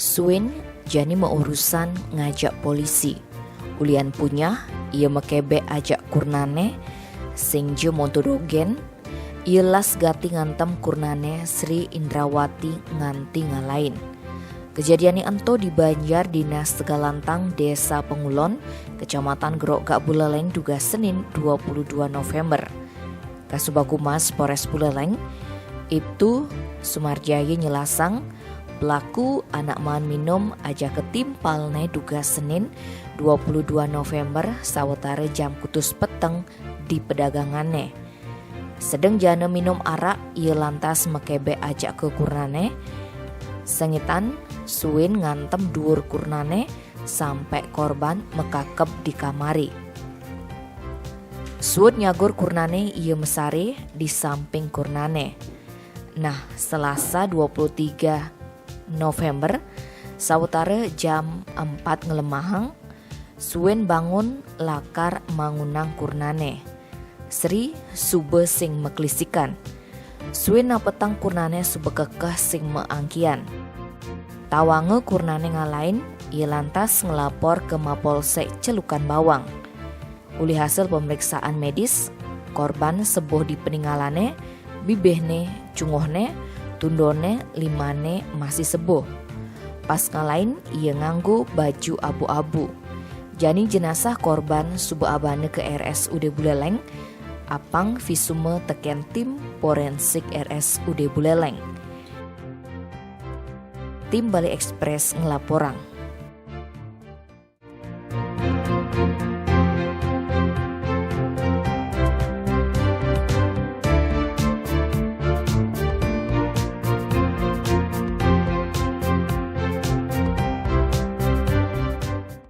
Suin jani meurusan ngajak polisi. Ulian punya ia mekebe ajak kurnane sing je montodogen ia las gati ngantem kurnane Sri Indrawati nganti ngalain. Kejadian ento di Banjar Dinas Tegalantang Desa Pengulon, Kecamatan Gerok Gak Buleleng duga Senin 22 November. Kasubakumas Polres Buleleng Ibtu Sumarjaya nyelasang pelaku anak man minum aja ketimpalne duga Senin 22 November sawetara jam kutus peteng di pedagangannya. Sedang jana minum arak ia lantas mekebe ajak ke kurnane. Sengitan Suin ngantem dhuwur kurnane sampai korban mekakep di kamari. Suut nyagur kurnane ia mesare di samping kurnane. Nah, Selasa 23 November sawetara jam 4 ngelemahang Suin bangun lakar mangunang kurnane. Sri sube sing meklisikan. Suin napetang kurnane subekekeh sing meangkian. Tawange kurnane ngalain, ia lantas ngelapor ke Mapolsek Celukan Bawang. Uli hasil pemeriksaan medis, korban sebuh di peninggalane, bibehne, cungohne, tundone, limane masih sebuh. Pas ngalain, ia nganggu baju abu-abu. Jani jenazah korban subuh abane ke RSUD Buleleng, apang visume teken tim forensik RSUD Buleleng. Tim Bali Express ngelaporang.